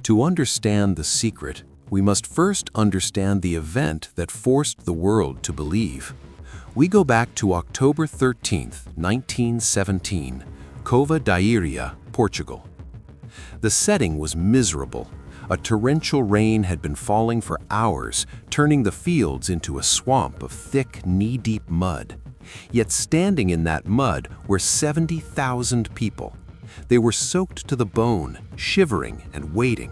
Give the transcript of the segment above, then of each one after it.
To understand the secret, we must first understand the event that forced the world to believe. We go back to October 13th, 1917, Cova da Iria, Portugal. The setting was miserable. A torrential rain had been falling for hours, turning the fields into a swamp of thick, knee-deep mud. Yet standing in that mud were 70,000 people. They were soaked to the bone, shivering and waiting.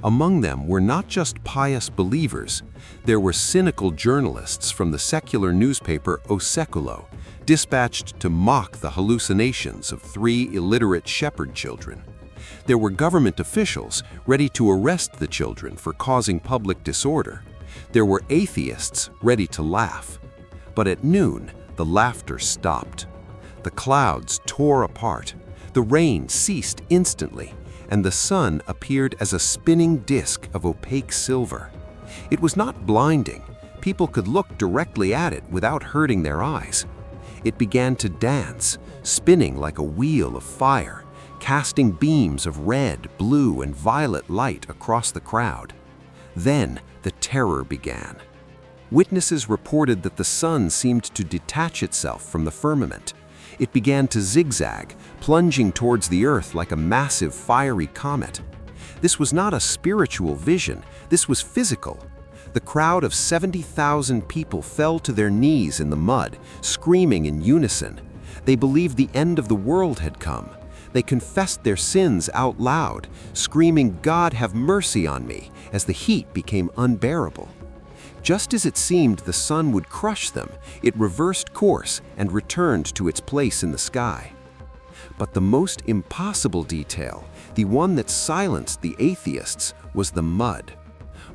Among them were not just pious believers. There were cynical journalists from the secular newspaper O Século, dispatched to mock the hallucinations of 3 illiterate shepherd children. There were government officials ready to arrest the children for causing public disorder. There were atheists ready to laugh. But at noon, the laughter stopped. The clouds tore apart. The rain ceased instantly, and the sun appeared as a spinning disk of opaque silver. It was not blinding. People could look directly at it without hurting their eyes. It began to dance, spinning like a wheel of fire, casting beams of red, blue, and violet light across the crowd. Then the terror began. Witnesses reported that the sun seemed to detach itself from the firmament. It began to zigzag, plunging towards the earth like a massive fiery comet. This was not a spiritual vision, this was physical. The crowd of 70,000 people fell to their knees in the mud, screaming in unison. They believed the end of the world had come. They confessed their sins out loud, screaming, "God have mercy on me," as the heat became unbearable. Just as it seemed the sun would crush them, it reversed course and returned to its place in the sky. But the most impossible detail, the one that silenced the atheists, was the mud.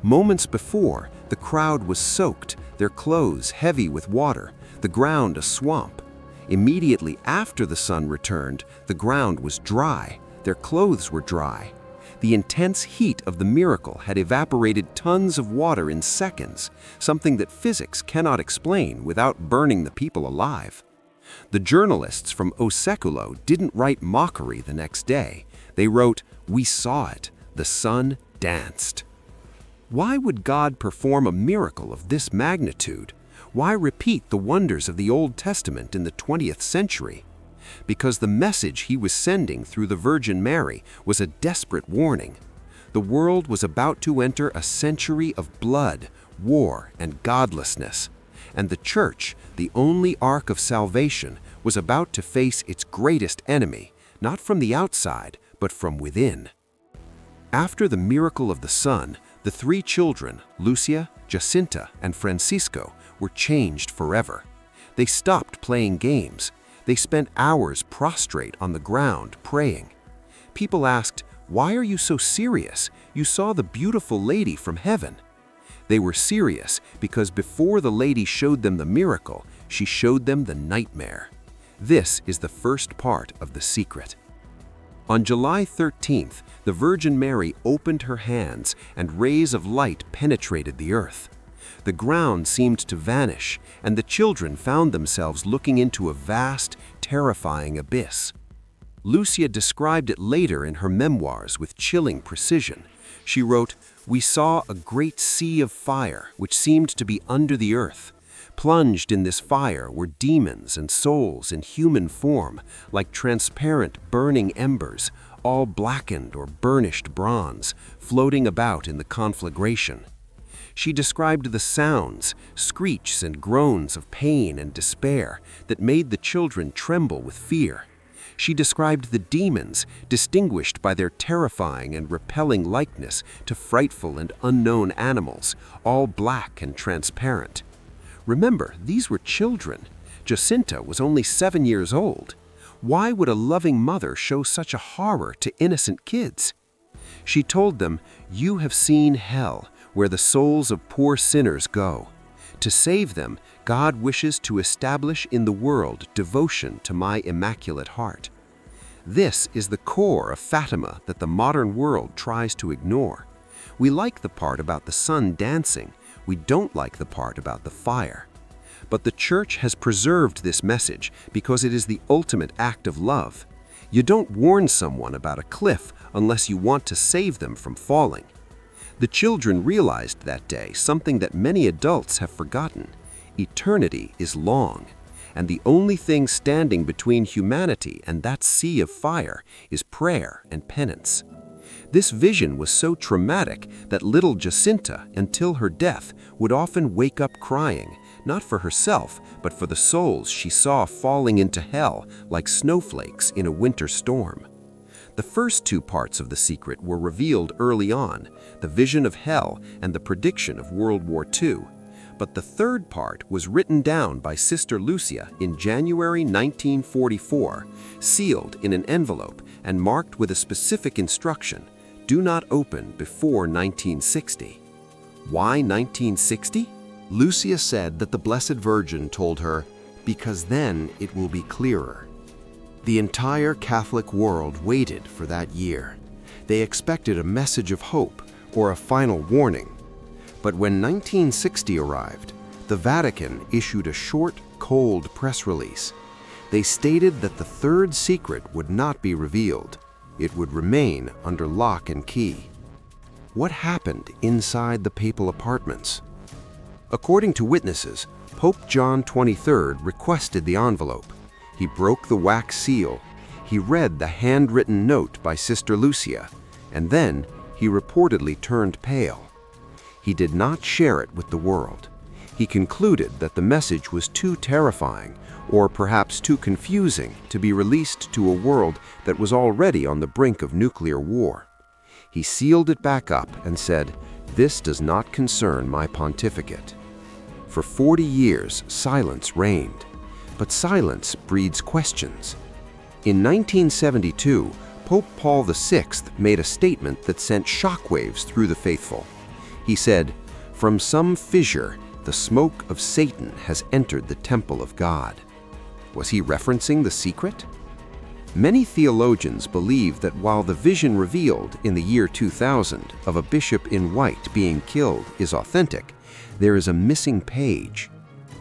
Moments before, the crowd was soaked, their clothes heavy with water, the ground a swamp. Immediately after the sun returned, the ground was dry, their clothes were dry. The intense heat of the miracle had evaporated tons of water in seconds, something that physics cannot explain without burning the people alive. The journalists from O Século didn't write mockery the next day. They wrote, "We saw it. The sun danced." Why would God perform a miracle of this magnitude? Why repeat the wonders of the Old Testament in the 20th century? Because the message he was sending through the Virgin Mary was a desperate warning. The world was about to enter a century of blood, war, and godlessness. And the Church, the only ark of salvation, was about to face its greatest enemy, not from the outside, but from within. After the miracle of the sun, the 3 children, Lucia, Jacinta, and Francisco, were changed forever. They stopped playing games. They spent hours prostrate on the ground praying. People asked, "Why are you so serious? You saw the beautiful lady from heaven." They were serious because before the lady showed them the miracle, she showed them the nightmare. This is the first part of the secret. On July 13th, the Virgin Mary opened her hands and rays of light penetrated the earth. The ground seemed to vanish, and the children found themselves looking into a vast, terrifying abyss. Lucia described it later in her memoirs with chilling precision. She wrote, "We saw a great sea of fire which seemed to be under the earth. Plunged in this fire were demons and souls in human form, like transparent, burning embers, all blackened or burnished bronze, floating about in the conflagration." She described the sounds, screeches and groans of pain and despair that made the children tremble with fear. She described the demons, distinguished by their terrifying and repelling likeness to frightful and unknown animals, all black and transparent. Remember, these were children. Jacinta was only 7 years old. Why would a loving mother show such a horror to innocent kids? She told them, "You have seen hell, where the souls of poor sinners go. To save them, God wishes to establish in the world devotion to my Immaculate Heart." This is the core of Fatima that the modern world tries to ignore. We like the part about the sun dancing. We don't like the part about the fire. But the Church has preserved this message because it is the ultimate act of love. You don't warn someone about a cliff unless you want to save them from falling. The children realized that day something that many adults have forgotten. Eternity is long, and the only thing standing between humanity and that sea of fire is prayer and penance. This vision was so traumatic that little Jacinta, until her death, would often wake up crying, not for herself, but for the souls she saw falling into hell like snowflakes in a winter storm. The first two parts of the secret were revealed early on, the vision of hell and the prediction of World War II. But the third part was written down by Sister Lucia in January 1944, sealed in an envelope and marked with a specific instruction: do not open before 1960. Why 1960? Lucia said that the Blessed Virgin told her, because then it will be clearer. The entire Catholic world waited for that year. They expected a message of hope or a final warning. But when 1960 arrived, the Vatican issued a short, cold press release. They stated that the third secret would not be revealed. It would remain under lock and key. What happened inside the papal apartments? According to witnesses, Pope John XXIII requested the envelope. He broke the wax seal. He read the handwritten note by Sister Lucia, and then he reportedly turned pale. He did not share it with the world. He concluded that the message was too terrifying, or perhaps too confusing, to be released to a world that was already on the brink of nuclear war. He sealed it back up and said, "This does not concern my pontificate." For 40 years, silence reigned. But silence breeds questions. In 1972, Pope Paul VI made a statement that sent shockwaves through the faithful. He said, "From some fissure, the smoke of Satan has entered the temple of God." Was he referencing the secret? Many theologians believe that while the vision revealed in the year 2000 of a bishop in white being killed is authentic, there is a missing page.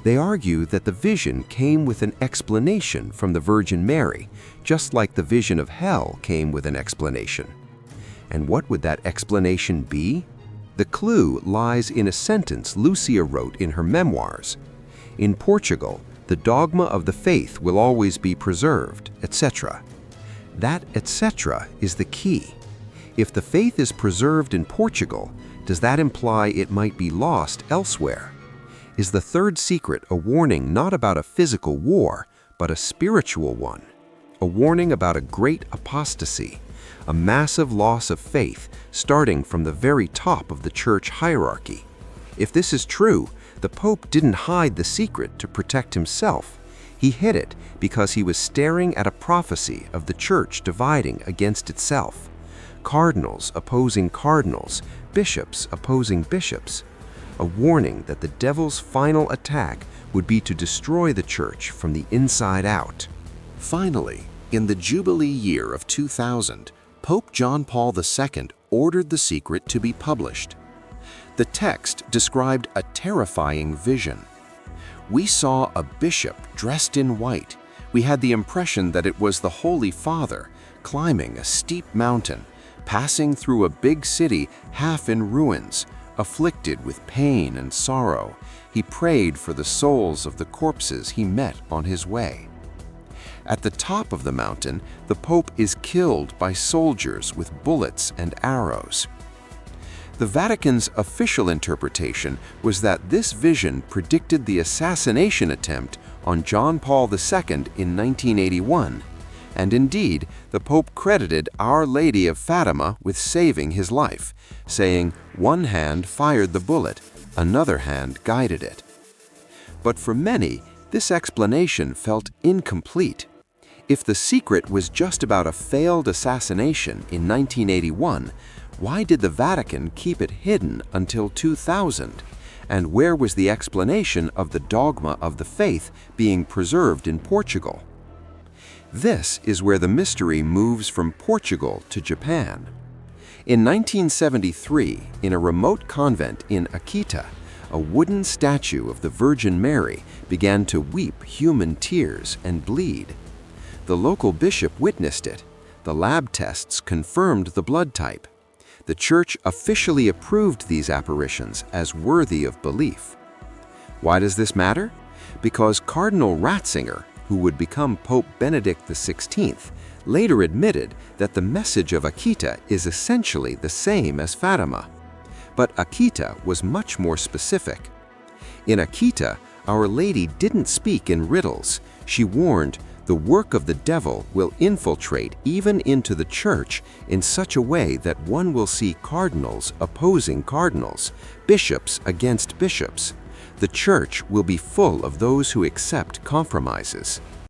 They argue that the vision came with an explanation from the Virgin Mary, just like the vision of hell came with an explanation. And what would that explanation be? The clue lies in a sentence Lucia wrote in her memoirs. In Portugal, the dogma of the faith will always be preserved, etc. That etc. is the key. If the faith is preserved in Portugal, does that imply it might be lost elsewhere? Is the third secret a warning not about a physical war, but a spiritual one? A warning about a great apostasy, a massive loss of faith starting from the very top of the church hierarchy. If this is true, the Pope didn't hide the secret to protect himself. He hid it because he was staring at a prophecy of the church dividing against itself. Cardinals opposing cardinals, bishops opposing bishops. A warning that the devil's final attack would be to destroy the church from the inside out. Finally, in the Jubilee year of 2000, Pope John Paul II ordered the secret to be published. The text described a terrifying vision. We saw a bishop dressed in white. We had the impression that it was the Holy Father climbing a steep mountain, passing through a big city half in ruins. Afflicted with pain and sorrow, he prayed for the souls of the corpses he met on his way. At the top of the mountain, the Pope is killed by soldiers with bullets and arrows. The Vatican's official interpretation was that this vision predicted the assassination attempt on John Paul II in 1981, and indeed, the Pope credited Our Lady of Fatima with saving his life, saying one hand fired the bullet, another hand guided it. But for many, this explanation felt incomplete. If the secret was just about a failed assassination in 1981, why did the Vatican keep it hidden until 2000? And where was the explanation of the dogma of the faith being preserved in Portugal? This is where the mystery moves from Portugal to Japan. In 1973, in a remote convent in Akita, a wooden statue of the Virgin Mary began to weep human tears and bleed. The local bishop witnessed it. The lab tests confirmed the blood type. The Church officially approved these apparitions as worthy of belief. Why does this matter? Because Cardinal Ratzinger, who would become Pope Benedict XVI, later admitted that the message of Akita is essentially the same as Fatima. But Akita was much more specific. In Akita, Our Lady didn't speak in riddles. She warned, the work of the devil will infiltrate even into the Church in such a way that one will see cardinals opposing cardinals, bishops against bishops. The Church will be full of those who accept compromises.